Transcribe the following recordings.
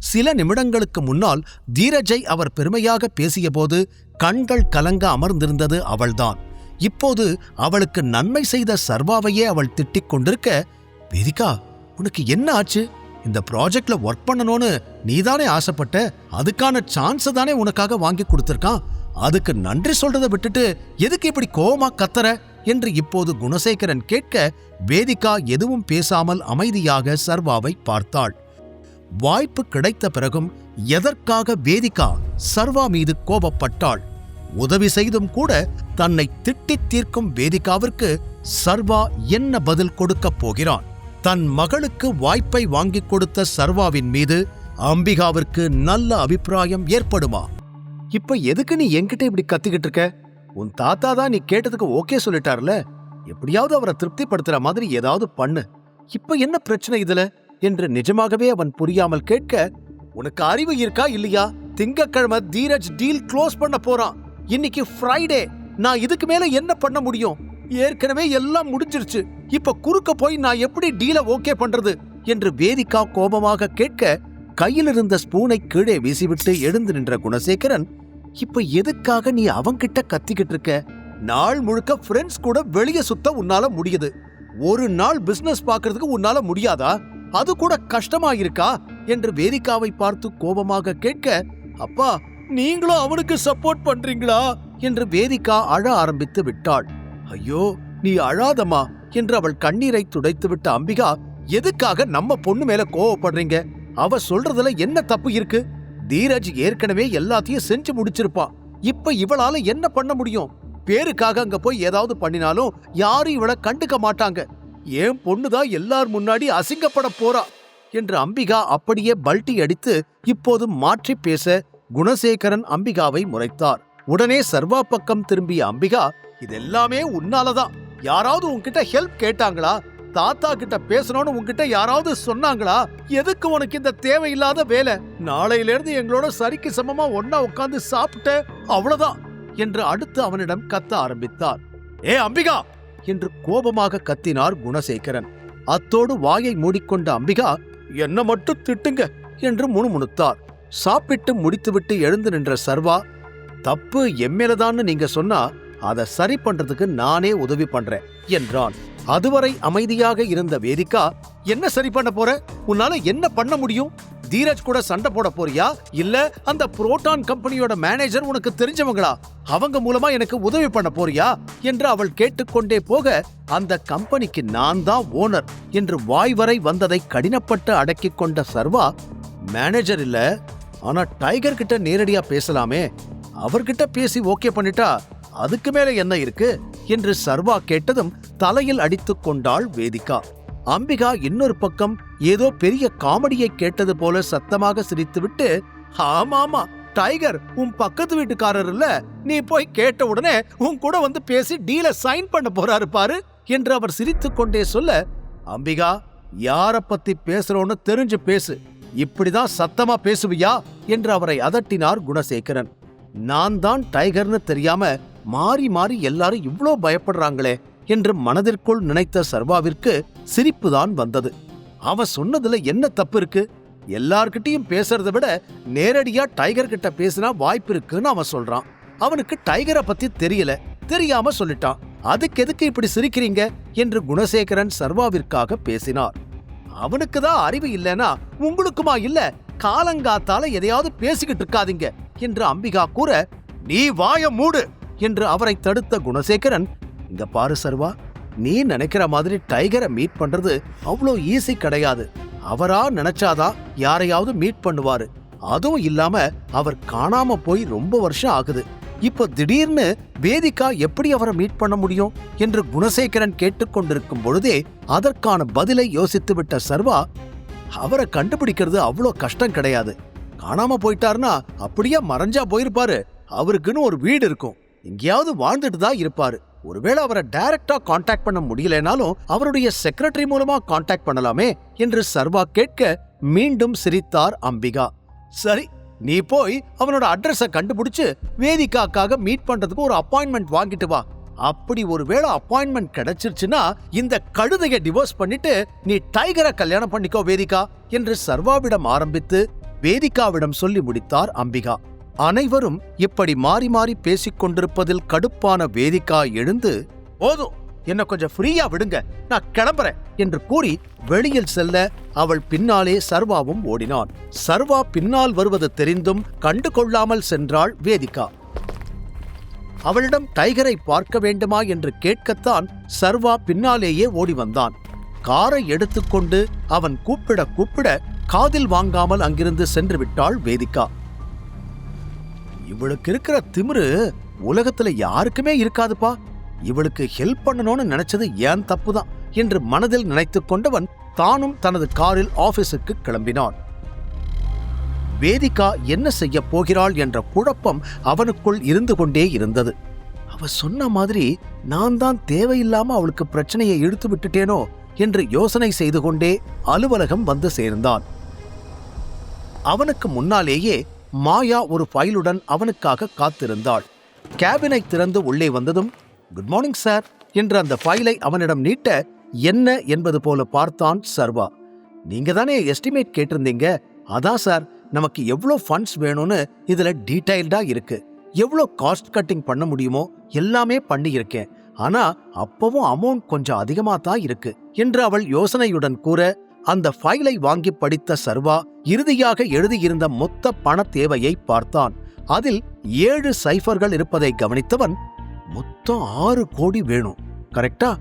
சில நிமிடங்களுக்கு முன்னால் தீரஜை அவர் பெருமையாக பேசியபோது கண்கள் கலங்க அமர்ந்திருந்தது அவள்தான். இப்போது அவளுக்கு நன்மை செய்த சர்வாவையே அவள் திட்டிக் கொண்டிருக்க, வேதிகா, உனக்கு என்ன ஆச்சு? இந்த ப்ராஜெக்ட்ல ஒர்க் பண்ணணும்னு நீதானே ஆசைப்பட்ட, அதுக்கான சான்ஸ் தானே உனக்காக வாங்கி கொடுத்திருக்கான். அதுக்கு நன்றி சொல்றதை விட்டுட்டு எதுக்கு இப்படி கோவமா கத்தற என்று இப்போது குணசேகரன் கேட்க, வேதிகா எதுவும் பேசாமல் அமைதியாக சர்வாவை பார்த்தாள். வாய்ப்பு கிடைத்த பிறகும் எதற்காக வேதிகா சர்வா மீது கோபப்பட்டாள்? உதவி செய்தும் கூட தன்னை திட்டித் தீர்க்கும் வேதிகாவிற்கு சர்வா என்ன பதில் கொடுக்கப் போகிறான்? தன் மகளுக்கு வாய்ப்பை வாங்கிக் கொடுத்த சர்வாவின் மீது அம்பிகாவிற்கு நல்ல அபிப்பிராயம் ஏற்படுமா? இப்ப எதுக்கு நீ என்கிட்ட இப்படி கத்திக்கிட்டு இருக்க? உன் தாத்தா தான் நீ கேட்டதுக்கு ஓகே சொல்லிட்டார்ல, எப்படியாவது அவரை திருப்திப்படுத்துற மாதிரி ஏதாவது பண்ணு. இப்ப என்ன பிரச்சனை இதுல என்று நிஜமாகவே அவன் புரியாமல் கேட்க, உனக்கு அறிவு இருக்கா இல்லையா? திங்கட்கிழமை தீரஜ் டீல் க்ளோஸ் பண்ண போறான். இன்னைக்கு ஃப்ரைடே. நான் இதுக்கு மேல என்ன பண்ண முடியும்? ஏற்கனவே எல்லாம் முடிஞ்சிருச்சு. இப்ப குறுக்க போய் நான் எப்படி டீலை ஓகே பண்றது என்று வேதிகா கோபமாக கேட்க, கையில் இருந்த ஸ்பூனை கீழே வீசிவிட்டு எழுந்து நின்ற குணசேகரன், இப்ப எதுக்காக நீ அவன்கிட்ட கத்திக்கிட்டு இருக்க? நாள் முழுக்க ஃப்ரெண்ட்ஸ் கூட வெளியே சுத்த உன்னால முடியுது. ஒரு நாள் பிசினஸ் பாக்குறதுக்கு உன்னால முடியாதா? அது கூட கஷ்டமா இருக்கா என்று வேதிகாவை பார்த்து கோபமாக கேட்க, அப்பா, நீங்களும் அவனுக்கு சப்போர்ட் பண்றீங்களா என்று வேதிகா அழ ஆரம்பித்து விட்டாள். ஐயோ, நீ அழாதம்மா என்று அவள் கண்ணீரை துடைத்துவிட்ட அம்பிகா, எதுக்காக நம்ம பொண்ணு மேல கோவப்படுறீங்க? அவ சொல்றதுல என்ன தப்பு இருக்கு? தீரஜ் ஏற்கனவே எல்லாத்தையும் செஞ்சு முடிச்சிருப்பான். இப்ப இவளால என்ன பண்ண முடியும்? பேருக்காக அங்க போய் ஏதாவது பண்ணினாலும் யாரும் இவளை கண்டுக்க மாட்டாங்க. ஏன் பொண்ணுதான் எல்லார் முன்னாடி அசிங்கப்பட போறா என்று அம்பிகா அப்படியே பல்ட்டி அடித்து இப்போது மாற்றி பேச குணசேகரன் அம்பிகாவை முறைத்தார். உடனே சர்வா பக்கம் திரும்பிய அம்பிகா, இதெல்லாமே உன்னாலதான். யாராவது உன்கிட்ட ஹெல்ப் கேட்டாங்களா? தாத்தா கிட்ட பேசணும்னு உன்கிட்ட யாராவது சொன்னாங்களா? எதுக்கு உனக்கு இந்த தேவையில்லாத வேலை? நாளையில இருந்து எங்களோட சரிக்கு சமமா ஒன்னா உட்கார்ந்து சாப்பிட்ட, அவ்வளவுதான் என்று அடுத்து அவனிடம் கத்த ஆரம்பித்தார். ஏ அம்பிகா என்று கோபமாக கத்தினார் குணசேகரன். அத்தோடு வாயை மூடிக்கொண்ட அம்பிகா, என்ன மட்டும் திட்டுங்க என்று முணுமுணுத்தார். சாப்பிட்டு முடித்துவிட்டு எழுந்து நின்ற சர்வா, தப்பு எம்மேலதான்னு நீங்க சொன்னா அதை சரி பண்றதுக்கு நானே உதவி பண்றேன் என்றான். அதுவரை அமைதியாக இருந்த வேதிகா, என்ன சரி பண்ண போற? உன்னால என்ன பண்ண முடியும்? தீரஜ் கூட சண்டை போட போறியா? இல்ல அந்த புரோட்டான் கம்பெனியோட மேனேஜர் உனக்கு தெரிஞ்சவங்களா? அவங்க மூலமா எனக்கு உதவி பண்ண போறியா என்று அவள் கேட்டுக்கொண்டே போக, அந்த கம்பெனிக்கு நான் தான் ஓனர் என்று வாய் வரை வந்ததை கடினப்பட்டு அடக்கிக் கொண்ட சர்வா, மேனேஜர் இல்ல, ஆனா டைகர் கிட்ட நேரடியா பேசலாமே, அவர்கிட்ட பேசி ஓகே பண்ணிட்டா அதுக்கு மேல என்ன இருக்கு என்று சர்வா கேட்டதும் தலையில் அடித்துக் கொண்டாள் வேதிகா. அம்பிகா இன்னொரு பக்கம் ஏதோ பெரிய காமெடியை கேட்டது போல சத்தமாக சிரித்துவிட்டு, ஆமாமா, டைகர் உன் பக்கத்து வீட்டுக்காரர் இல்ல, நீ போய் கேட்ட உடனே உன் கூட வந்து பேசி டீல சைன் பண்ண போறாரு பாரு என்று அவர் சிரித்துக் கொண்டே சொல்ல, அம்பிகா, யார பத்தி பேசுறோன்னு தெரிஞ்சு பேசு, இப்படிதான் சத்தமா பேசுவியா என்று அவரை அதட்டினார் குணசேகரன். நான் தான் டைகர்னு தெரியாம மாறி மாறி எல்லாரும் இவ்ளோ பயப்படுறாங்களே என்று மனதிற்குள் நினைத்த சர்வாவிற்கு சிரிப்புதான் வந்தது. அவன் சொன்னதுல என்ன தப்பு இருக்கு? எல்லார்கிட்டையும் பேசுறதை விட நேரடியா டைகர் கிட்ட பேசினா வாய்ப்பு இருக்குன்னு அவன் சொல்றான். அவனுக்கு டைகரை பத்தி தெரியல, தெரியாம சொல்லிட்டான். அதுக்கு எதுக்கு இப்படி சிரிக்கிறீங்க என்று குணசேகரன் சர்வாவிற்காக பேசினார். அவனுக்கு தான் அறிவு இல்லைன்னா உங்களுக்குமா இல்ல? காலங்காத்தால எதையாவது பேசிக்கிட்டு இருக்காதீங்க என்று அம்பிகா கூற, நீ வாய மூடு என்று அவரை தடுத்த குணசேகரன், இங்க பாரு சர்வா, நீ நினைக்கிற மாதிரி டைகரை மீட் பண்றது அவ்வளோ ஈஸி கிடையாது. அவரா நினைச்சாதான் யாரையாவது மீட் பண்ணுவாரு. அதுவும் இல்லாம அவர் காணாம போய் ரொம்ப வருஷம் ஆகுது. இப்ப திடீர்னு வேதிகா எப்படி அவரை மீட் பண்ண முடியும் என்று குணசேகரன் கேட்டுக்கொண்டிருக்கும் பொழுதே அதற்கான பதிலை யோசித்து விட்ட சர்வா, அவரை கண்டுபிடிக்கிறது அவ்வளோ கஷ்டம் கிடையாது. காணாம போயிட்டாருன்னா அப்படியே மறைஞ்சா போயிருப்பாரு. அவருக்குன்னு ஒரு வீடு இருக்கும், எங்கேயாவது வாழ்ந்துட்டு தான் இருப்பாரு. ஒருவேளை அவரை டைரக்டா கான்டாக்ட் பண்ண முடியலனாலும் அவருடைய செக்ரட்டரி மூலமா கான்டாக்ட் பண்ணலாமே என்று சர்வா கேட்க மீண்டும் சிரித்தார் அம்பிகா. சரி, நீ போய் அவனோட அட்ரஸ கண்டுபிடிச்சு வேதிகாக்காக மீட் பண்றதுக்கு ஒரு அப்பாயின்மெண்ட் வாங்கிட்டு வா. அப்படி ஒருவேளை அப்பாயின்மெண்ட் கிடைச்சிருச்சுன்னா இந்த கழுதையை டிவோர்ஸ் பண்ணிட்டு நீ டைகரை கல்யாணம் பண்ணிக்கோ வேதிகா என்று சர்வாவிடம் ஆரம்பித்து வேதிகாவிடம் சொல்லி முடித்தார் அம்பிகா. அனைவரும் இப்படி மாறி மாறி பேசிக் கொண்டிருப்பதில் கடுப்பான வேதிகா எழுந்து, போதும், என்ன கொஞ்சம் ஃப்ரீயா விடுங்க, நான் கிளம்புறேன் என்று கூறி வெளியில் செல்ல அவள் பின்னாலே சர்வாவும் ஓடினான். சர்வா பின்னால் வருவது தெரிந்தும் கண்டு கொள்ளாமல் சென்றாள் வேதிகா. அவளிடம் டைகரை பார்க்க வேண்டுமா என்று கேட்கத்தான் சர்வா பின்னாலேயே ஓடி வந்தான். காரை எடுத்துக்கொண்டு அவன் கூப்பிட கூப்பிட காதில் வாங்காமல் அங்கிருந்து சென்று விட்டாள் வேதிகா. இவளுக்கு இருக்கிற திமிரு உலகத்துல யாருக்குமே இருக்காதுப்பா. இவளுக்கு ஹெல்ப் பண்ணணும்னு நினைச்சது ஏன் தப்புதான் என்று மனதில் நினைத்துக் கொண்டவன் தானும் தனது காரில் ஆபீஸுக்கு கிளம்பினான். வேதிகா என்ன செய்ய போகிறாள் என்ற குழப்பம் அவனுக்குள் இருந்து கொண்டே இருந்தது. அவ சொன்ன மாதிரி நான் தான் தேவையில்லாம அவளுக்கு பிரச்சனையை இழுத்து விட்டுட்டேனோ என்று யோசனை செய்து கொண்டே அலுவலகம் வந்து சேர்ந்தான். அவனுக்கு முன்னாலேயே மாயா ஒரு ஃபைலுடன் அவனுக்காக காத்திருந்தாள். கேபினை திறந்து உள்ளே வந்ததும், குட் மார்னிங் சார் என்று அந்த ஃபைலை அவனிடம் நீட்ட, என்ன என்பது போல பார்த்தான் சர்வா. நீங்க தானே எஸ்டிமேட் கேட்டிருந்தீங்க, அதான் சார், நமக்கு எவ்வளோ ஃபண்ட்ஸ் வேணும்னு இதுல டீடைல்டா இருக்கு. எவ்வளோ காஸ்ட் கட்டிங் பண்ண முடியுமோ எல்லாமே பண்ணியிருக்கேன். ஆனா அப்பவும் அமௌண்ட் கொஞ்சம் அதிகமா தான் இருக்கு என்று அவள் யோசனையுடன் கூற, அந்த ஃபைலை வாங்கி படித்த சர்வா இறுதியாக எழுதியிருந்த மொத்த பண தேவையை பார்த்தான். அதில் 7 சைஃபர்கள் இருப்பதை கவனித்தவன், மொத்தம் 6 கோடி வேணும், கரெக்டா?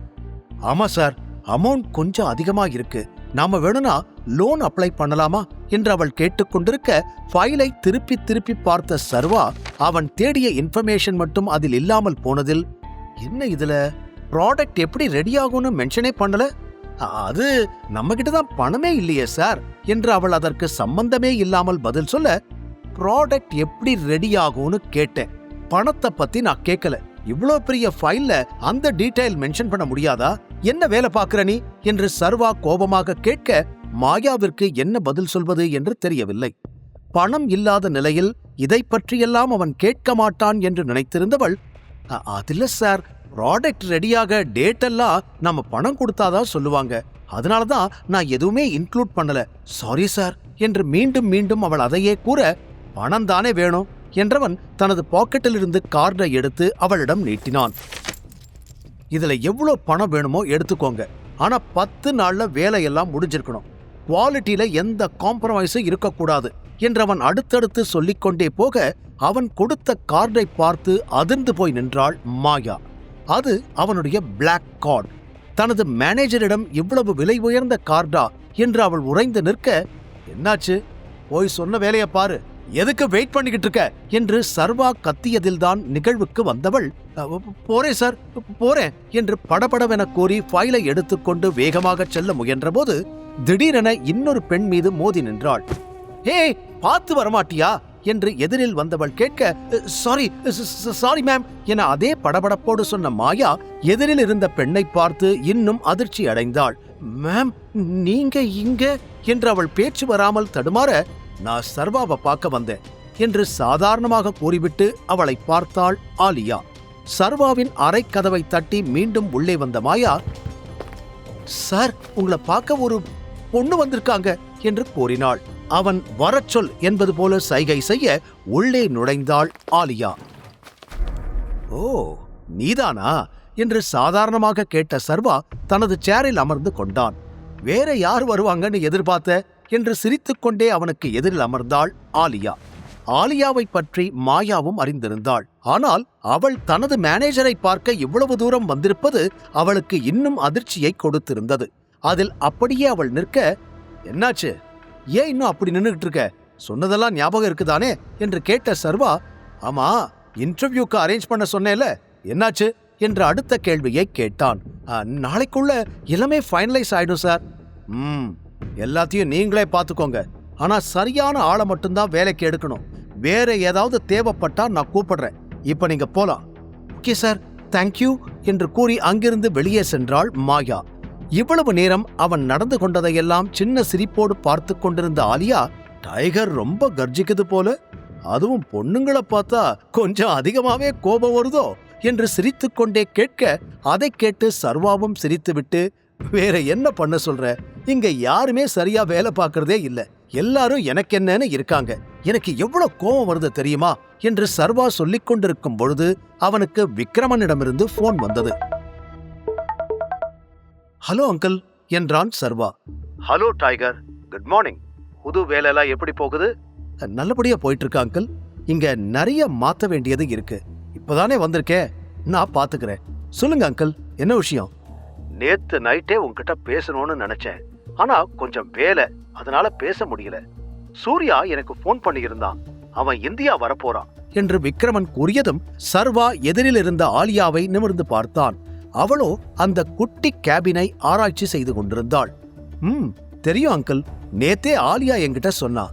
ஆமா சார், அமௌண்ட் கொஞ்சம் அதிகமா இருக்கு. நாம வேணும்னா லோன் அப்ளை பண்ணலாமா என்று அவள் கேட்டுக்கொண்டிருக்க, ஃபைலை திருப்பி திருப்பி பார்த்த சர்வா அவன் தேடிய இன்ஃபர்மேஷன் மட்டும் அதில் இல்லாமல் போனதில், என்ன இதுல ப்ராடக்ட் எப்படி ரெடி ஆகும்னு மென்ஷனே பண்ணல? அது நம்ம கிட்டதான் பணமே இல்லையே சார் என்று அவள் அதற்கு சம்பந்தமே இல்லாமல் பதில் சொல்ல, ப்ராடக்ட் எப்படி ரெடி ஆகும்னு கேட்டேன், பணத்தை பத்தி நான் கேட்கல. இவ்வளோ பெரிய ஃபைல்ல அந்த டீடைல் மென்ஷன் பண்ண முடியாதா? என்ன வேலை பார்க்கிற நீ என்று சர்வா கோபமாக கேட்க, மாயாவிற்கு என்ன பதில் சொல்வது என்று தெரியவில்லை. பணம் இல்லாத நிலையில் இதை பற்றியெல்லாம் அவன் கேட்க மாட்டான் என்று நினைத்திருந்தவள், அதில்ல சார், ப்ராடக்ட் ரெடியாக டேட் எல்லாம் நம்ம பணம் கொடுத்தாதான் சொல்லுவாங்க, அதனாலதான் நான் எதுவுமே இன்க்ளூட் பண்ணல, சாரி சார் என்று மீண்டும் மீண்டும் அவள் அதையே கூற, பணம் தானே வேணும் என்றவன் தனது பாக்கெட்டில் இருந்து கார்டை எடுத்து அவளிடம் நீட்டினான். இதுல எவ்வளவு பணம் வேணுமோ எடுத்துக்கோங்க, ஆனா 10 நாள்ல வேலையெல்லாம் முடிஞ்சிருக்கணும், குவாலிட்டியில எந்த காம்ப்ரமைஸும் இருக்கக்கூடாது என்றவன் அடுத்தடுத்து சொல்லிக்கொண்டே போக, அவன் கொடுத்த கார்டை பார்த்து அதிர்ந்து போய் நின்றாள் மாயா. அது அவனுடைய பிளாக் கார்டு. தனது மேனேஜரிடம் இவ்வளவு விலை உயர்ந்த கார்டா என்று அவள் உறைந்து நிற்க, என்னாச்சு, போய் சொன்ன வேலையை பாரு, எதுக்கு வெயிட் பண்ணிக்கிட்டு இருக்க என்று சர்வா கத்தியதில்தான் நிகழ்வுக்கு வந்தவள், போறேன் சார், போறேன் என்று படபடவென கூறி ஃபைலை எடுத்துக்கொண்டு வேகமாக செல்ல முயன்றபோது திடீரென இன்னொரு பெண் மீது மோதி நின்றாள். ஹே, பார்த்து வரமாட்டியா என்று எதிரில் வந்தவள் கேட்க, சாரி மேம் என அதே படபடப்போடு சொன்ன மாயா எதிரில் இருந்த பெண்ணை பார்த்து இன்னும் அதிர்ச்சி அடைந்தாள். மேம், நீங்க இங்க என்று அவள் பேச்சு வராமல் தடுமாற, நான் சர்வாவை பார்க்க வந்தேன் என்று சாதாரணமாக கூறிவிட்டு அவளை பார்த்தாள் ஆலியா. சர்வாவின் அறை கதவை தட்டி மீண்டும் உள்ளே வந்த மாயா, சார், உங்களை பார்க்க ஒரு பொண்ணு வந்திருக்காங்க என்று கூறினாள். அவன் வரச்சொல் என்பது போல சைகை செய்ய உள்ளே நுழைந்தாள் ஆலியா. ஓ, நீதானா என்று சாதாரணமாக கேட்ட சர்வா தனது சேரில் அமர்ந்து கொண்டான். வேற யார் வருவாங்கன்னு எதிர்பார்த்த என்று சிரித்துக்கொண்டே அவனுக்கு எதிரில் அமர்ந்தாள் ஆலியா. ஆலியாவை பற்றி மாயாவும் அறிந்திருந்தாள். ஆனால் அவள் தனது மேனேஜரை பார்க்க இவ்வளவு தூரம் வந்திருப்பது அவளுக்கு இன்னும் அதிர்ச்சியை கொடுத்திருந்தது. அதில் அப்படியே அவள் நிற்க, என்னாச்சு, ஏன் இன்னும் அப்படி நின்னுகிட்டு இருக்க, சொன்னதெல்லாம் ஞாபகம் இருக்குதானே என்று கேட்ட சர்வா, ஆமா, இன்டர்வியூக்கு அரேஞ்ச் பண்ண சொன்னேல, என்னாச்சு என்று அடுத்த கேள்வியை கேட்டான். நாளைக்குள்ள எல்லாமே ஃபைனலைஸ் ஆயிடும் சார். எல்லாத்தையும் நீங்களே பார்த்துக்கோங்க, ஆனா சரியான ஆளை மட்டும்தான் வேலைக்கு எடுக்கணும். வேற ஏதாவது தேவைப்பட்டா நான் கூப்பிடுறேன், இப்ப நீங்க போலாம். ஓகே சார், தேங்க்யூ என்று கூறி அங்கிருந்து வெளியே சென்றாள் மாயா. இவ்வளவு நேரம் அவன் நடந்து கொண்டதையெல்லாம் சின்ன சிரிப்போடு பார்த்து கொண்டிருந்த ஆலியா, டைகர் ரொம்ப கர்ஜிக்குது போல, அதுவும் பொண்ணுங்களை பார்த்தா கொஞ்சம் அதிகமாவே கோபம் வருதோ என்று சிரித்துக்கொண்டே கேட்க, அதை கேட்டு சர்வாவும் சிரித்துவிட்டு வேற என்ன பண்ண சொல்ற? இங்க யாருமே சரியா வேலை பார்க்கறதே இல்ல. எல்லாரும் எனக்கு என்னன்னு இருக்காங்க. எனக்கு எவ்வளவு கோபம் வருது தெரியுமா என்று சர்வா சொல்லிக் கொண்டிருக்கும் பொழுது அவனுக்கு விக்ரமனிடமிருந்து போன் வந்தது. ஹலோ அங்கிள் என்றான் Sarva. Hello tiger, good morning. புது வேலைலாம் எப்படி போகுது? நல்லபடியா போயிட்டு இருக்கு அங்கிள். இங்க நிறைய மாத்த வேண்டியது இருக்கு. இப்பதானே வந்திருக்கேன், நான் பாத்துக்கிறேன். சொல்லுங்க அங்கிள், என்ன விஷயம்? நேத்து நைட்டே உன்கிட்ட பேசணும்னு நினைச்சேன். ஆனா கொஞ்சம் வேலை, அதனால பேச முடியல. சூர்யா எனக்கு போன் பண்ணியிருந்தான். அவன் இந்தியா வரப்போறான் என்று விக்ரமன் கூறியதும் சர்வா எதிரில் இருந்த ஆலியாவை நிமிர்ந்து பார்த்தான். அவளோ அந்த குட்டி கேபினை ஆராய்ச்சி செய்து கொண்டிருந்தாள். தெரியும் அங்கிள், நேத்தே ஆலியா என்கிட்ட சொன்னா.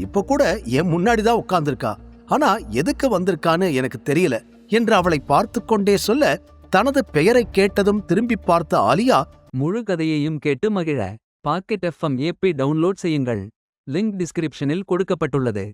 இப்ப கூட என் முன்னாடிதான் உட்கார்ந்திருக்கா. ஆனா எதுக்கு வந்திருக்கான்னு எனக்கு தெரியல என்று அவளை பார்த்து கொண்டே சொல்ல, தனது பெயரை கேட்டதும் திரும்பி பார்த்த ஆலியா, முழு கதையையும் கேட்டு மகிழ பாக்கெட் FM ஏபி டவுன்லோட் செய்யுங்கள். லிங்க் டிஸ்கிரிப்ஷனில் கொடுக்கப்பட்டுள்ளது.